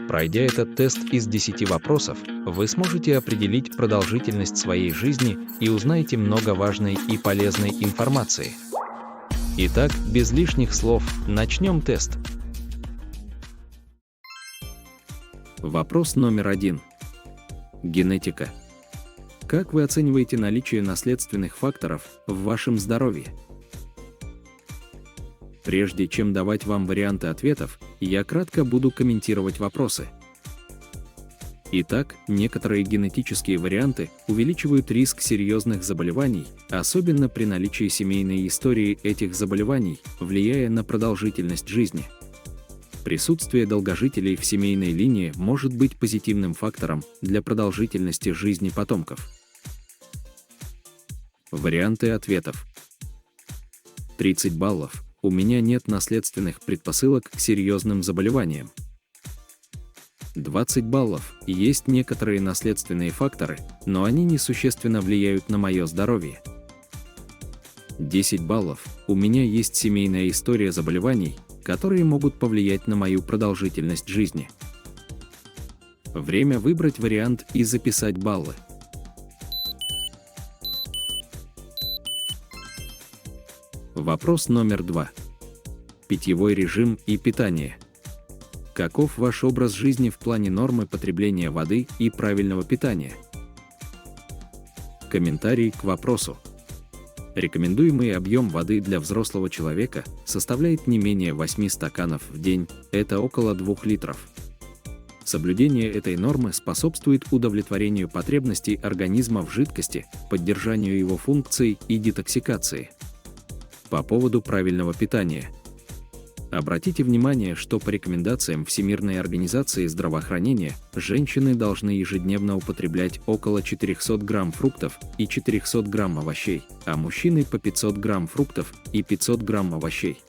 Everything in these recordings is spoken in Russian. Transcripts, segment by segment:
Пройдя этот тест из 10 вопросов, вы сможете определить продолжительность своей жизни и узнаете много важной и полезной информации. Итак, без лишних слов, начнем тест. Вопрос номер 1. Генетика. Как вы оцениваете наличие наследственных факторов в вашем здоровье? Прежде чем давать вам варианты ответов, я кратко буду комментировать вопросы. Итак, некоторые генетические варианты увеличивают риск серьезных заболеваний, особенно при наличии семейной истории этих заболеваний, влияя на продолжительность жизни. Присутствие долгожителей в семейной линии может быть позитивным фактором для продолжительности жизни потомков. Варианты ответов. 30 баллов. У меня нет наследственных предпосылок к серьезным заболеваниям. 20 баллов. Есть некоторые наследственные факторы, но они несущественно влияют на мое здоровье. 10 баллов. У меня есть семейная история заболеваний, которые могут повлиять на мою продолжительность жизни. Время выбрать вариант и записать баллы. Вопрос номер 2. Питьевой режим и питание. Каков ваш образ жизни в плане нормы потребления воды и правильного питания? Комментарий к вопросу. Рекомендуемый объем воды для взрослого человека составляет не менее 8 стаканов в день, это около 2 литров. Соблюдение этой нормы способствует удовлетворению потребностей организма в жидкости, поддержанию его функций и детоксикации. По поводу правильного питания. Обратите внимание, что по рекомендациям Всемирной организации здравоохранения, женщины должны ежедневно употреблять около 400 грамм фруктов и 400 грамм овощей, а мужчины по 500 грамм фруктов и 500 грамм овощей.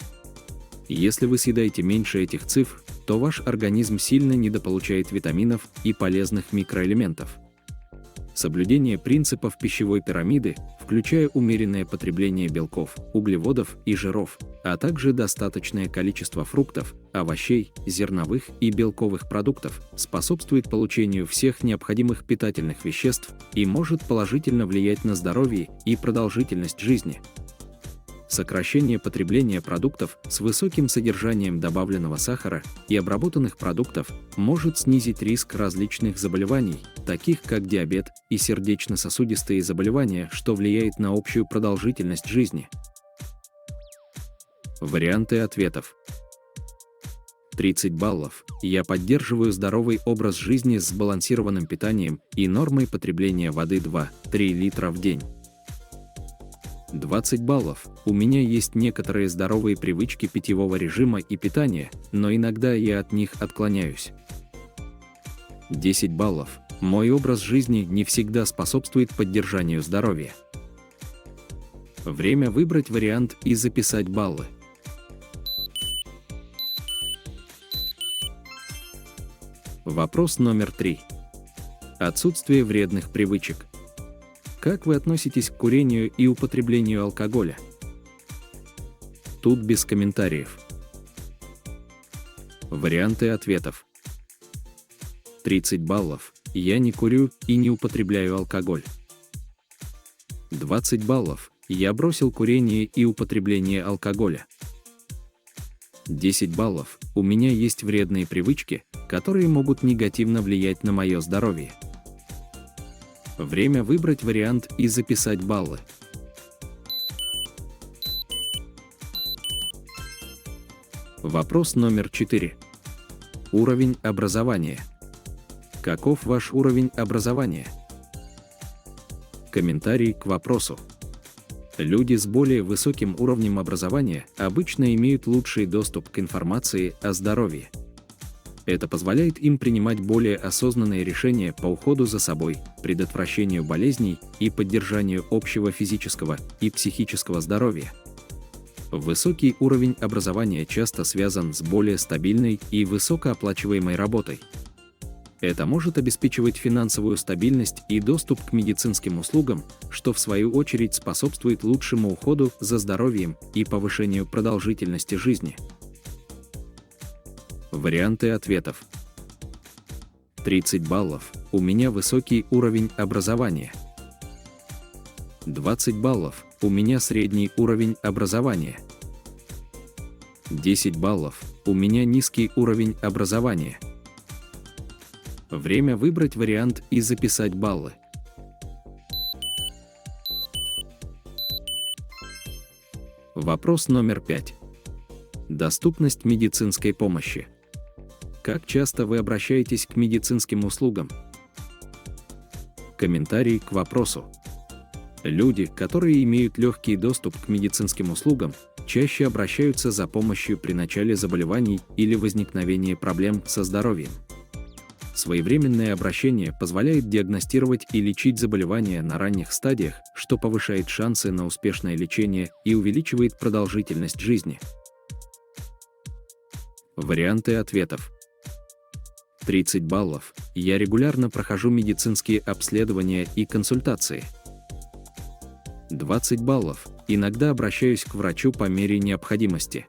Если вы съедаете меньше этих цифр, то ваш организм сильно недополучает витаминов и полезных микроэлементов. Соблюдение принципов пищевой пирамиды, включая умеренное потребление белков, углеводов и жиров, а также достаточное количество фруктов, овощей, зерновых и белковых продуктов, способствует получению всех необходимых питательных веществ и может положительно влиять на здоровье и продолжительность жизни. Сокращение потребления продуктов с высоким содержанием добавленного сахара и обработанных продуктов может снизить риск различных заболеваний, таких как диабет и сердечно-сосудистые заболевания, что влияет на общую продолжительность жизни. Варианты ответов. 30 баллов. Я поддерживаю здоровый образ жизни с сбалансированным питанием и нормой потребления воды 2-3 литра в день. 20 баллов. У меня есть некоторые здоровые привычки питьевого режима и питания, но иногда я от них отклоняюсь. 10 баллов. Мой образ жизни не всегда способствует поддержанию здоровья. Время выбрать вариант и записать баллы. Вопрос номер 3. Отсутствие вредных привычек. Как вы относитесь к курению и употреблению алкоголя? Тут без комментариев. Варианты ответов. 30 баллов. Я не курю и не употребляю алкоголь. 20 баллов. Я бросил курение и употребление алкоголя. 10 баллов. У меня есть вредные привычки, которые могут негативно влиять на мое здоровье. Время выбрать вариант и записать баллы. Вопрос номер 4. Уровень образования. Каков ваш уровень образования? Комментарий к вопросу. Люди с более высоким уровнем образования обычно имеют лучший доступ к информации о здоровье. Это позволяет им принимать более осознанные решения по уходу за собой, предотвращению болезней и поддержанию общего физического и психического здоровья. Высокий уровень образования часто связан с более стабильной и высокооплачиваемой работой. Это может обеспечивать финансовую стабильность и доступ к медицинским услугам, что в свою очередь способствует лучшему уходу за здоровьем и повышению продолжительности жизни. Варианты ответов. 30 баллов. У меня высокий уровень образования. 20 баллов. У меня средний уровень образования. 10 баллов. У меня низкий уровень образования. Время выбрать вариант и записать баллы. Вопрос номер 5. Доступность медицинской помощи. Как часто вы обращаетесь к медицинским услугам? Комментарий к вопросу. Люди, которые имеют легкий доступ к медицинским услугам, чаще обращаются за помощью при начале заболеваний или возникновении проблем со здоровьем. Своевременное обращение позволяет диагностировать и лечить заболевания на ранних стадиях, что повышает шансы на успешное лечение и увеличивает продолжительность жизни. Варианты ответов. 30 баллов. Я регулярно прохожу медицинские обследования и консультации. 20 баллов. Иногда обращаюсь к врачу по мере необходимости.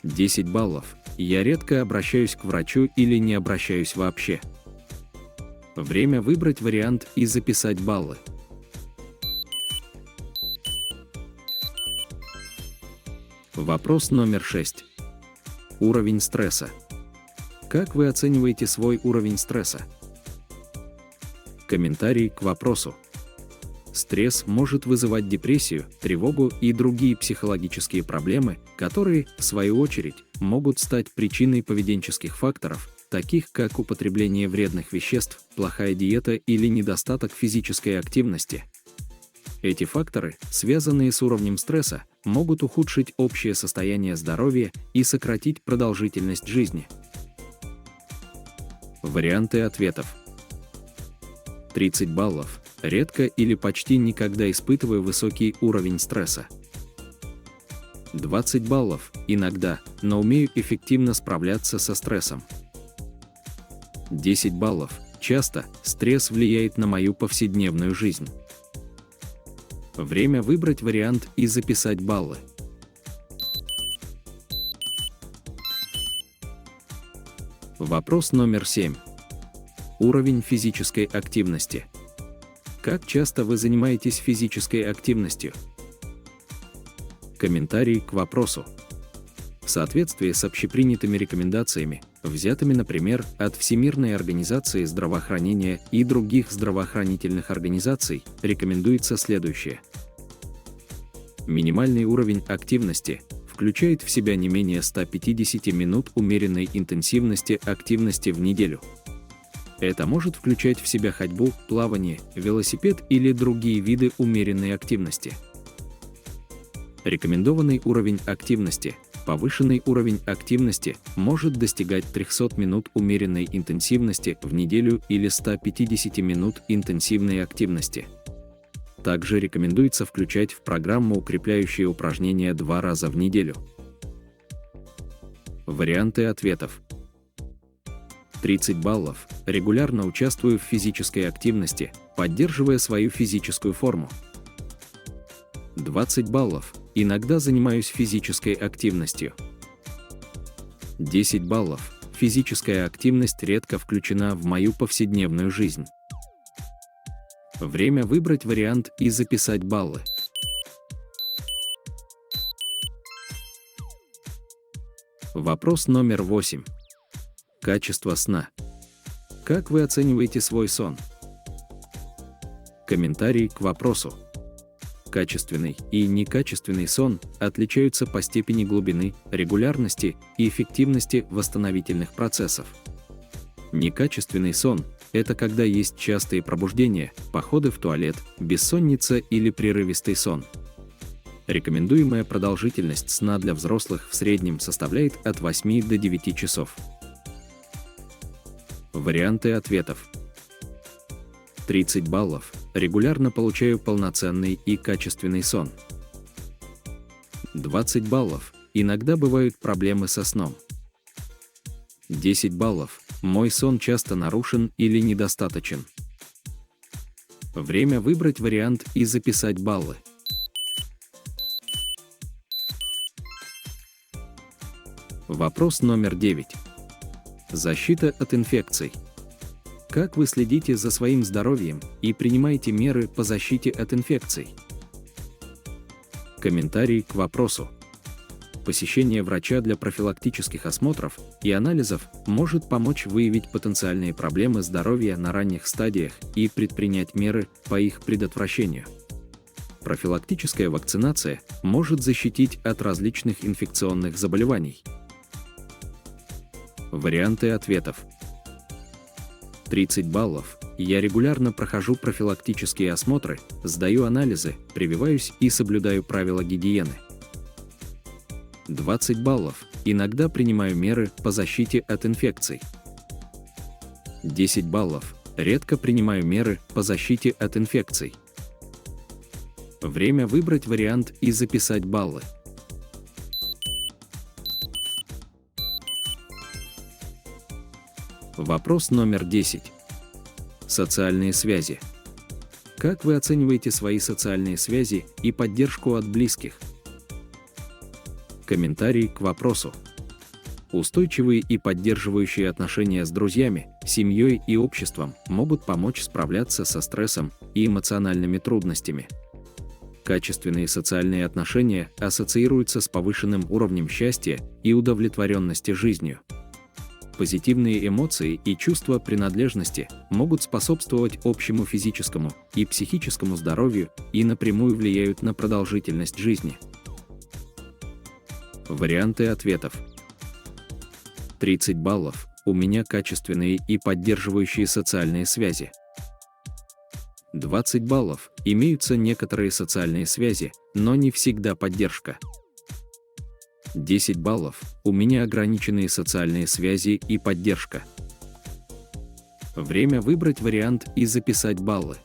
10 баллов. Я редко обращаюсь к врачу или не обращаюсь вообще. Время выбрать вариант и записать баллы. Вопрос номер 6. Уровень стресса. Как вы оцениваете свой уровень стресса? Комментарий к вопросу. Стресс может вызывать депрессию, тревогу и другие психологические проблемы, которые, в свою очередь, могут стать причиной поведенческих факторов, таких как употребление вредных веществ, плохая диета или недостаток физической активности. Эти факторы, связанные с уровнем стресса, могут ухудшить общее состояние здоровья и сократить продолжительность жизни. Варианты ответов. 30 баллов. Редко или почти никогда испытываю высокий уровень стресса. 20 баллов. Иногда, но умею эффективно справляться со стрессом. 10 баллов. Часто стресс влияет на мою повседневную жизнь. Время выбрать вариант и записать баллы. Вопрос номер 7. Уровень физической активности. Как часто вы занимаетесь физической активностью? Комментарий к вопросу. В соответствии с общепринятыми рекомендациями, взятыми, например, от Всемирной организации здравоохранения и других здравоохранительных организаций, рекомендуется следующее. Минимальный уровень активности включает в себя не менее 150 минут умеренной интенсивности активности в неделю. Это может включать в себя ходьбу, плавание, велосипед или другие виды умеренной активности. Рекомендованный уровень активности. Повышенный уровень активности может достигать 300 минут умеренной интенсивности в неделю или 150 минут интенсивной активности. Также рекомендуется включать в программу укрепляющие упражнения 2 раза в неделю. Варианты ответов. 30 баллов. Регулярно участвую в физической активности, поддерживая свою физическую форму. 20 баллов. Иногда занимаюсь физической активностью. 10 баллов. Физическая активность редко включена в мою повседневную жизнь. Время выбрать вариант и записать баллы. Вопрос номер 8. Качество сна. Как вы оцениваете свой сон? Комментарий к вопросу. Качественный и некачественный сон отличаются по степени глубины, регулярности и эффективности восстановительных процессов. Некачественный сон – это когда есть частые пробуждения, походы в туалет, бессонница или прерывистый сон. Рекомендуемая продолжительность сна для взрослых в среднем составляет от 8 до 9 часов. Варианты ответов. 30 баллов. Регулярно получаю полноценный и качественный сон. 20 баллов. Иногда бывают проблемы со сном. 10 баллов. Мой сон часто нарушен или недостаточен. Время выбрать вариант и записать баллы. Вопрос номер 9. Защита от инфекций. Как вы следите за своим здоровьем и принимаете меры по защите от инфекций? Комментарий к вопросу. Посещение врача для профилактических осмотров и анализов может помочь выявить потенциальные проблемы здоровья на ранних стадиях и предпринять меры по их предотвращению. Профилактическая вакцинация может защитить от различных инфекционных заболеваний. Варианты ответов. 30 баллов. Я регулярно прохожу профилактические осмотры, сдаю анализы, прививаюсь и соблюдаю правила гигиены. 20 баллов. Иногда принимаю меры по защите от инфекций. 10 баллов. Редко принимаю меры по защите от инфекций. Время выбрать вариант и записать баллы. Вопрос номер 10. Социальные связи. Как вы оцениваете свои социальные связи и поддержку от близких? Комментарий к вопросу. Устойчивые и поддерживающие отношения с друзьями, семьей и обществом могут помочь справляться со стрессом и эмоциональными трудностями. Качественные социальные отношения ассоциируются с повышенным уровнем счастья и удовлетворенности жизнью. Позитивные эмоции и чувство принадлежности могут способствовать общему физическому и психическому здоровью и напрямую влияют на продолжительность жизни. Варианты ответов. 30 баллов. У меня качественные и поддерживающие социальные связи. 20 баллов. Имеются некоторые социальные связи, но не всегда поддержка. 10 баллов. У меня ограниченные социальные связи и поддержка. Время выбрать вариант и записать баллы.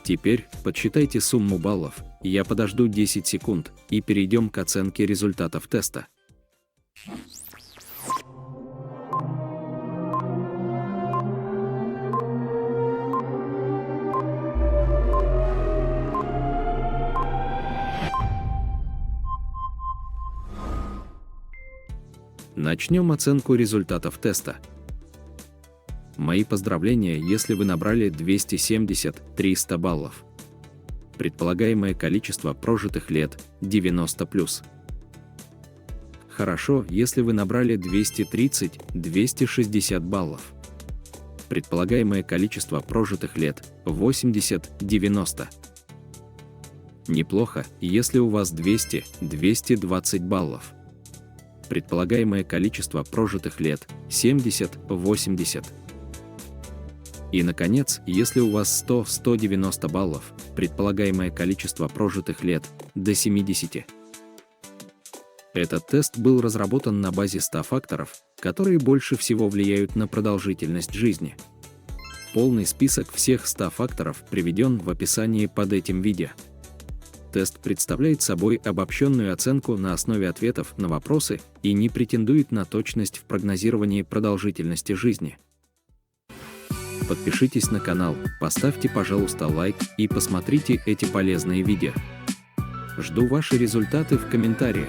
Теперь подсчитайте сумму баллов, я подожду 10 секунд и перейдем к оценке результатов теста. Начнем оценку результатов теста. Мои поздравления, если вы набрали 270-300 баллов. Предполагаемое количество прожитых лет – 90+. Хорошо, если вы набрали 230-260 баллов. Предполагаемое количество прожитых лет – 80-90. Неплохо, если у вас 200-220 баллов. Предполагаемое количество прожитых лет – 70-80. И, наконец, если у вас 100-190 баллов, предполагаемое количество прожитых лет – до 70. Этот тест был разработан на базе 100 факторов, которые больше всего влияют на продолжительность жизни. Полный список всех 100 факторов приведен в описании под этим видео. Тест представляет собой обобщенную оценку на основе ответов на вопросы и не претендует на точность в прогнозировании продолжительности жизни. Подпишитесь на канал, поставьте, пожалуйста, лайк и посмотрите эти полезные видео. Жду ваши результаты в комментариях.